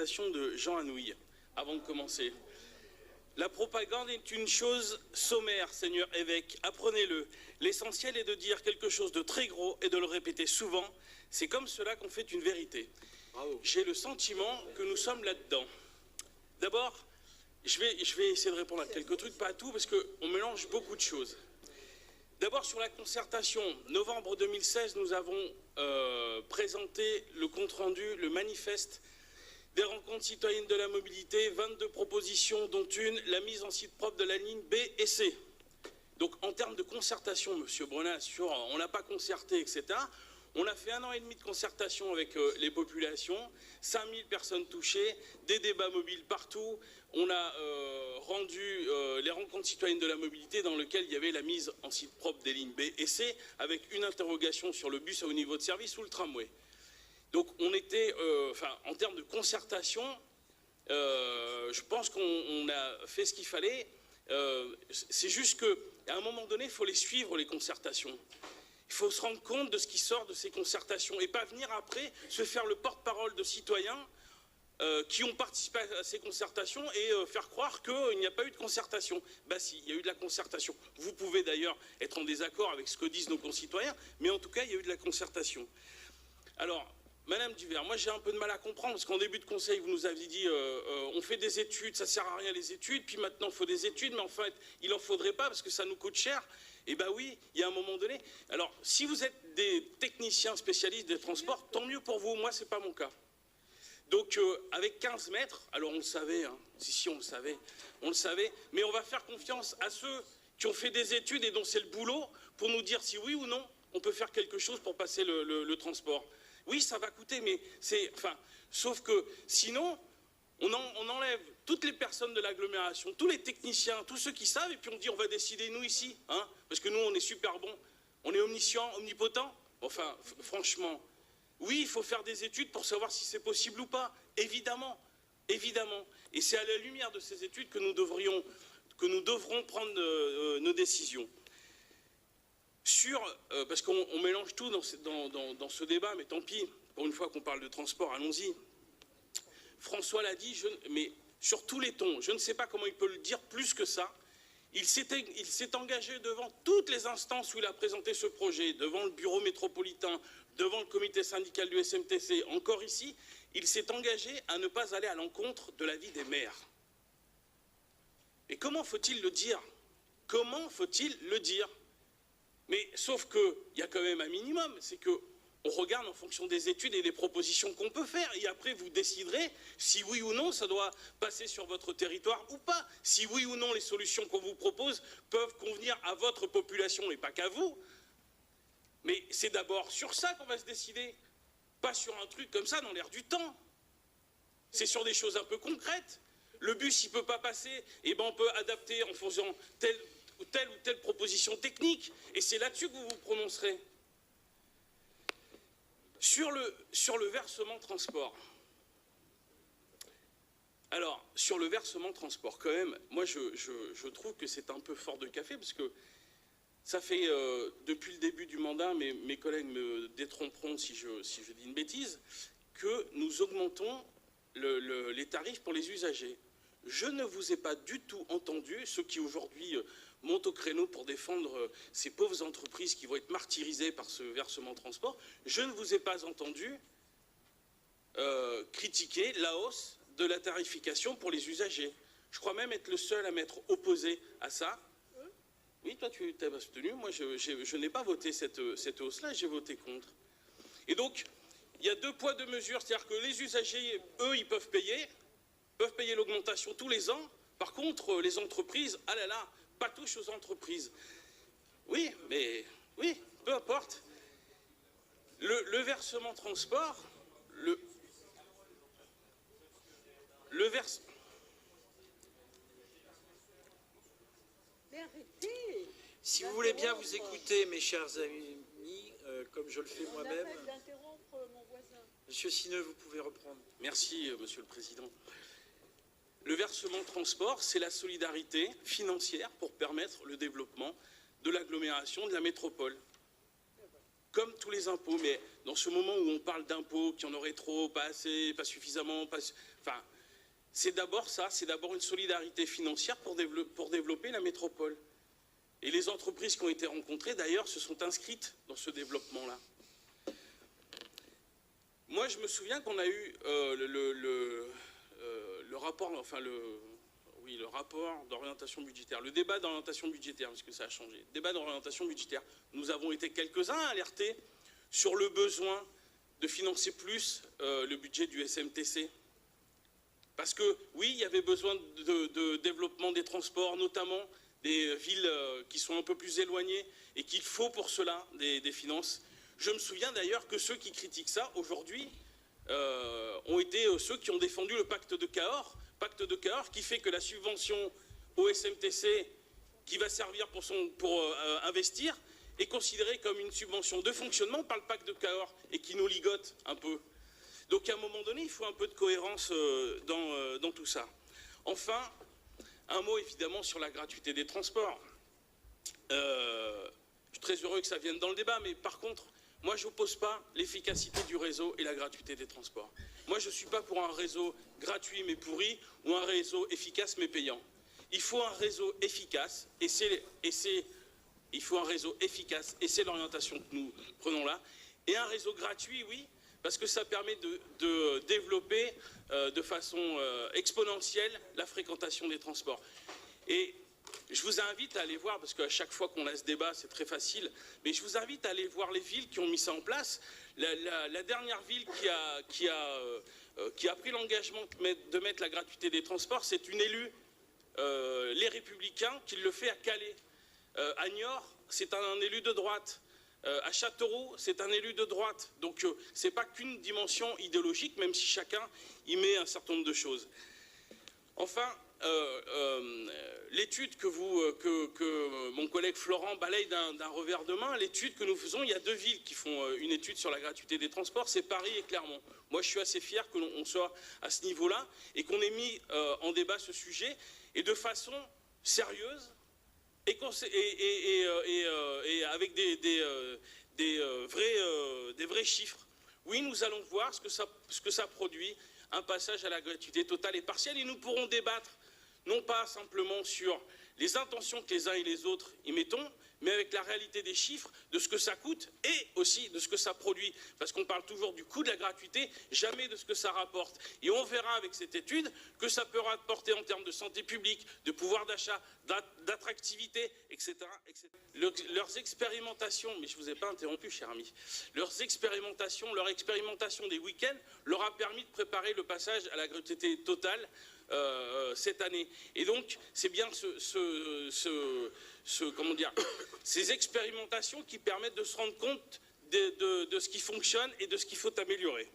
citation de Jean Anouilh, avant de commencer. La propagande est une chose sommaire, Seigneur évêque, apprenez-le. L'essentiel est de dire quelque chose de très gros et de le répéter souvent. C'est comme cela qu'on fait une vérité. J'ai le sentiment que nous sommes là-dedans. D'abord, je vais essayer de répondre à quelques trucs, pas à tout, parce qu'on mélange beaucoup de choses. D'abord, sur la concertation, novembre 2016, nous avons présenté le compte-rendu, le manifeste des rencontres citoyennes de la mobilité, 22 propositions, dont une, la mise en site propre de la ligne B et C. Donc, en termes de concertation, Monsieur Brenin, on n'a pas concerté, etc. On a fait 1 an et demi de concertation avec les populations, 5000 personnes touchées, des débats mobiles partout. On a rendu les rencontres citoyennes de la mobilité dans lesquelles il y avait la mise en site propre des lignes B et C, avec une interrogation sur le bus à haut niveau de service ou le tramway. Donc on était, en termes de concertation, je pense qu'on a fait ce qu'il fallait. C'est juste qu'à un moment donné, il faut les suivre, les concertations. Il faut se rendre compte de ce qui sort de ces concertations et pas venir après se faire le porte-parole de citoyens qui ont participé à ces concertations et faire croire qu'il n'y a pas eu de concertation. Ben si, il y a eu de la concertation. Vous pouvez d'ailleurs être en désaccord avec ce que disent nos concitoyens, mais en tout cas, il y a eu de la concertation. Alors, Madame Duvert, moi j'ai un peu de mal à comprendre, parce qu'en début de conseil, vous nous aviez dit on fait des études, ça ne sert à rien les études, puis maintenant il faut des études, mais en fait, il n'en faudrait pas parce que ça nous coûte cher. Eh bien oui, il y a un moment donné. Alors, si vous êtes des techniciens spécialistes des transports, tant mieux pour vous, moi ce n'est pas mon cas. Donc, avec 15 mètres, alors on le savait, hein, si on le savait, mais on va faire confiance à ceux qui ont fait des études et dont c'est le boulot pour nous dire si oui ou non on peut faire quelque chose pour passer le transport. Oui, ça va coûter, mais c'est... sauf que sinon, on enlève toutes les personnes de l'agglomération, tous les techniciens, tous ceux qui savent, et puis on dit on va décider nous ici, hein, parce que nous on est super bons, on est omniscient, omnipotent. Enfin, franchement, oui, il faut faire des études pour savoir si c'est possible ou pas, évidemment, évidemment. Et c'est à la lumière de ces études que nous devrons prendre nos décisions. Parce qu'on mélange tout dans ce débat, mais tant pis, pour une fois qu'on parle de transport, allons-y. François l'a dit, mais sur tous les tons, je ne sais pas comment il peut le dire plus que ça. Il s'est engagé devant toutes les instances où il a présenté ce projet, devant le bureau métropolitain, devant le comité syndical du SMTC, encore ici, il s'est engagé à ne pas aller à l'encontre de l'avis des maires. Et comment faut-il le dire? Comment faut-il le dire? Mais sauf qu'il y a quand même un minimum, c'est qu'on regarde en fonction des études et des propositions qu'on peut faire. Et après, vous déciderez si oui ou non ça doit passer sur votre territoire ou pas. Si oui ou non les solutions qu'on vous propose peuvent convenir à votre population et pas qu'à vous. Mais c'est d'abord sur ça qu'on va se décider. Pas sur un truc comme ça dans l'air du temps. C'est sur des choses un peu concrètes. Le bus, il ne peut pas passer, et ben on peut adapter en faisant telle ou telle proposition technique, et c'est là-dessus que vous vous prononcerez. Sur le versement transport. Alors, sur le versement transport, quand même, moi je trouve que c'est un peu fort de café, parce que ça fait, depuis le début du mandat, mais mes collègues me détromperont si je dis une bêtise, que nous augmentons les tarifs pour les usagers. Je ne vous ai pas du tout entendu, ceux qui aujourd'hui montent au créneau pour défendre ces pauvres entreprises qui vont être martyrisées par ce versement transport, je ne vous ai pas entendu critiquer la hausse de la tarification pour les usagers. Je crois même être le seul à m'être opposé à ça. Oui, toi tu t'es abstenu, moi je n'ai pas voté cette hausse-là, j'ai voté contre. Et donc, il y a 2 poids 2 mesures, c'est-à-dire que les usagers, eux, ils peuvent payer l'augmentation tous les ans. Par contre, les entreprises, ah là là, pas touche aux entreprises. Oui, mais oui, peu importe. Le versement transport, le versement... Mais arrêtez! Si vous voulez bien vous écouter, mes chers amis, comme je le fais moi-même. Monsieur Sineux, vous pouvez reprendre. Merci, Monsieur le Président. Le versement transport, c'est la solidarité financière pour permettre le développement de l'agglomération, de la métropole. comme tous les impôts, mais dans ce moment où on parle d'impôts, qu'il y en aurait trop, pas assez, pas suffisamment, enfin, c'est d'abord ça, c'est d'abord une solidarité financière pour développer la métropole. Et les entreprises qui ont été rencontrées, d'ailleurs, se sont inscrites dans ce développement-là. Moi, je me souviens qu'on a eu le rapport, enfin le rapport d'orientation budgétaire, le débat d'orientation budgétaire, parce que ça a changé. Le débat d'orientation budgétaire. Nous avons été quelques-uns à alerter sur le besoin de financer plus le budget du SMTC. Parce que, oui, il y avait besoin de développement des transports, notamment des villes qui sont un peu plus éloignées et qu'il faut pour cela des finances. Je me souviens d'ailleurs que ceux qui critiquent ça, aujourd'hui, ont été ceux qui ont défendu le pacte de Cahors qui fait que la subvention au SMTC qui va servir pour investir est considérée comme une subvention de fonctionnement par le pacte de Cahors et qui nous ligote un peu. Donc à un moment donné, il faut un peu de cohérence dans tout ça. Enfin, un mot évidemment sur la gratuité des transports. Je suis très heureux que ça vienne dans le débat, mais par contre, moi je n'oppose pas l'efficacité du réseau et la gratuité des transports. Moi je ne suis pas pour un réseau gratuit mais pourri ou un réseau efficace mais payant. Il faut un réseau efficace et c'est l'orientation que nous prenons là. Et un réseau gratuit, oui, parce que ça permet de développer de façon exponentielle la fréquentation des transports. Et je vous invite à aller voir, parce qu'à chaque fois qu'on a ce débat, c'est très facile, mais je vous invite à aller voir les villes qui ont mis ça en place. La dernière ville qui a pris l'engagement de mettre la gratuité des transports, c'est une élue, Les Républicains, qui le fait à Calais. À Niort, c'est un élu de droite. À Châteauroux, c'est un élu de droite. Donc, ce n'est pas qu'une dimension idéologique, même si chacun y met un certain nombre de choses. Enfin, l'étude que mon collègue Florent balaye d'un revers de main, l'étude que nous faisons, il y a deux villes qui font une étude sur la gratuité des transports, c'est Paris et Clermont. Moi, je suis assez fier que l'on soit à ce niveau-là et qu'on ait mis en débat ce sujet et de façon sérieuse et avec des vrais chiffres. Oui, nous allons voir ce que ça produit, un passage à la gratuité totale et partielle, et nous pourrons débattre non pas simplement sur les intentions que les uns et les autres y mettons, mais avec la réalité des chiffres, de ce que ça coûte et aussi de ce que ça produit. Parce qu'on parle toujours du coût de la gratuité, jamais de ce que ça rapporte. Et on verra avec cette étude que ça peut rapporter en termes de santé publique, de pouvoir d'achat, d'attractivité, etc., etc. Leurs expérimentations, mais je ne vous ai pas interrompu, cher ami, leur expérimentation des week-ends leur a permis de préparer le passage à la gratuité totale cette année. Et donc, c'est bien comment dire, ces expérimentations qui permettent de se rendre compte de ce qui fonctionne et de ce qu'il faut améliorer.